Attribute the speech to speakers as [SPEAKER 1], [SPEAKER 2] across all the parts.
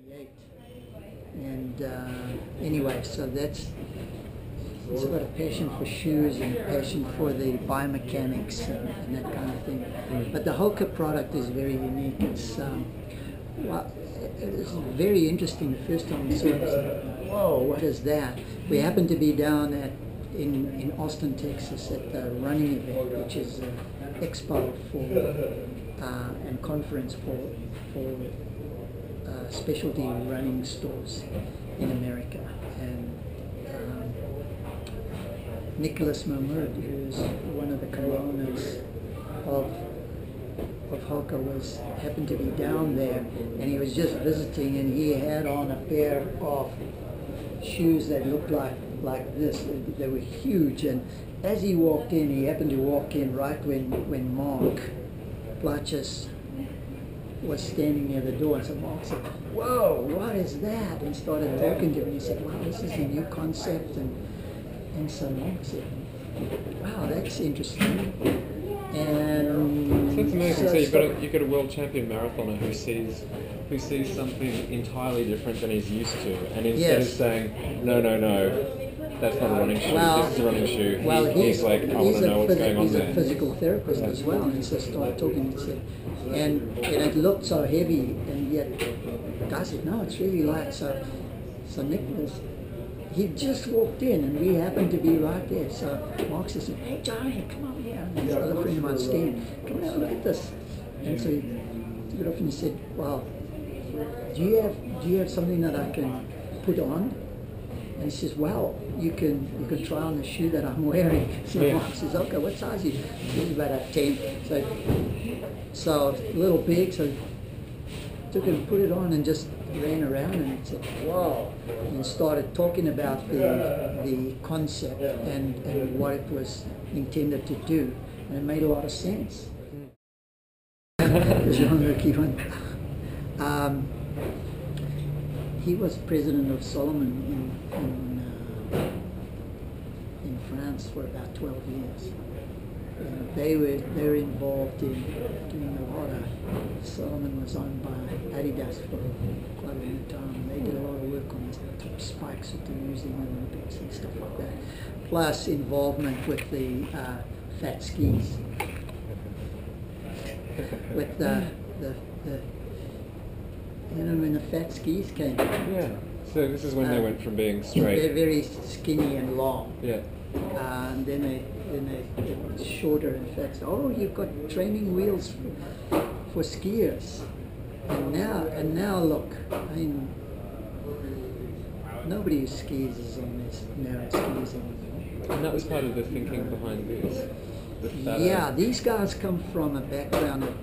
[SPEAKER 1] 1988. And anyway, so he's got a passion for shoes and a passion for the biomechanics and that kind of thing. But the Hoka product is very unique. It's it's very interesting. The first time we saw it, I said, whoa, what is that? We happened to be down in Austin, Texas at the running event, which is an expo and conference for specialty running stores in America. And Nicholas Mahmoud, who's one of the co-owners of Hoka, happened to be down there, and he was just visiting, and he had on a pair of shoes that looked like this. They were huge, and as he walked in, he happened to walk in right when Mark Platjes was standing near the door, and so Mark said, "Whoa, what is that?" and started talking to him. He said, "Well, this is a new concept," and so Mark said, "Wow, that's interesting." And
[SPEAKER 2] so it's amazing. So you've got a world champion marathoner who sees something entirely different than he's used to, and instead of saying, no, that's not a running shoe, this is a running shoe, he's like, I want to know what's going on there.
[SPEAKER 1] He's a physical therapist as well, and so started talking and said, and it looked so heavy, and yet guy said, no, it's really light. So Nicholas, he just walked in, and we happened to be right there. So Mark says, "Hey Johnny, come over here." And this other friend of mine, Stan, "Come and have a look at this." And so he took it off and he said, "Wow, do you have something that I can put on?" And he says, "Well, you can try on the shoe that I'm wearing." So Mark says, "Okay, what size are you?" He's about a 10. So a little big. So took it and put it on and just ran around and said, "Wow," and started talking about the concept and what it was intended to do, and it made a lot of sense. He was president of Solomon in France for about 12 years. And they were involved in doing a lot of. Solomon was owned by Adidas for quite a long time. They did a lot of work on the top spikes that they're using in the Olympics and stuff like that. Plus involvement with the fat skis, with the when the fat skis came.
[SPEAKER 2] Yeah. So this is when they went from being straight.
[SPEAKER 1] They're very skinny and long.
[SPEAKER 2] Yeah.
[SPEAKER 1] And then they were shorter and fat. Oh, you've got training wheels for skiers. And now look, I mean, nobody who skis is on these narrow skis anymore.
[SPEAKER 2] And that was part of the thinking behind this.
[SPEAKER 1] Yeah, these guys come from a background of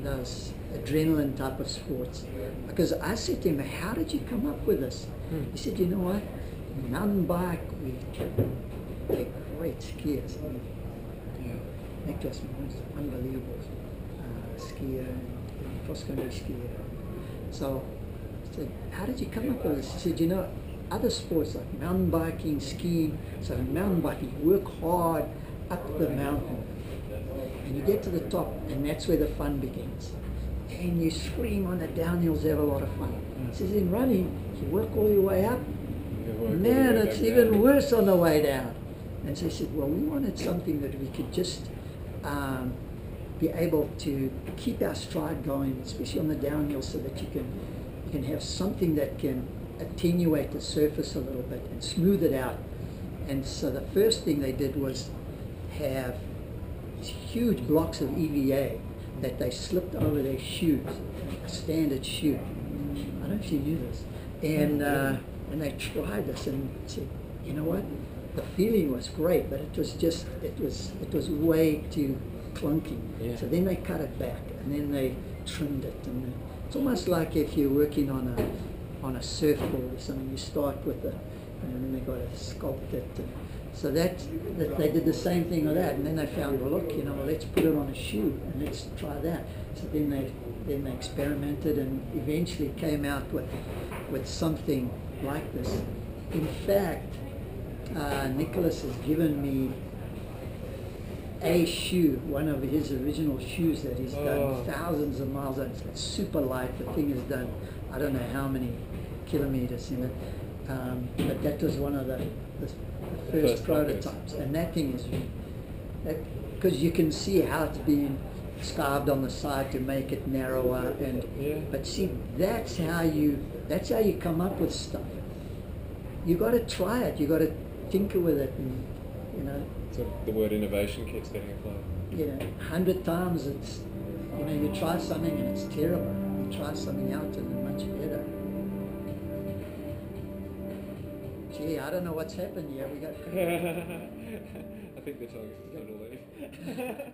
[SPEAKER 1] those adrenaline type of sports. Because I said to him, "How did you come up with this?" He said, "You know what? Mountain bike, they're great skiers." Nicholas was an unbelievable skier and cross-country skier. So I said, "How did you come up with this?" He said, "You know, other sports like mountain biking, skiing, so in mountain biking, you work hard up the mountain and you get to the top, and that's where the fun begins. And you scream on the downhills, have a lot of fun." He says, "In running, you work all your way up, man, it's even worse on the way down." And so he said, "Well, we wanted something that we could just be able to keep our stride going, especially on the downhill, so that you can have something that can attenuate the surface a little bit and smooth it out." And so the first thing they did was have these huge blocks of EVA that they slipped over their shoes, a standard shoe. I don't know if you knew this. And they tried this and said, "You know what? The feeling was great, but it was way too clunky."
[SPEAKER 2] Yeah.
[SPEAKER 1] So then they cut it back, and then they trimmed it. And it's almost like if you're working on a surfboard or something. You start with and then they got to sculpt it. So that they did the same thing with that, and then they found, well, look, let's put it on a shoe and let's try that. So then they experimented and eventually came out with something like this. In fact, Nicholas has given me a shoe, one of his original shoes that he's
[SPEAKER 2] Oh.
[SPEAKER 1] done thousands of miles on. It's super light. The thing has done, I don't know how many kilometers in it. But that was one of the first prototypes. And that thing is, because you can see how it's been starved on the side to make it narrower. But see, that's how you come up with stuff. You got to try it. You got to tinker with it, and you know.
[SPEAKER 2] So the word innovation keeps getting applied.
[SPEAKER 1] You know, 100 times it's, you know, you try something and it's terrible. You try something else and it's much better. Gee, I don't know what's happened here. We got.
[SPEAKER 2] I think the tongue is going to leave.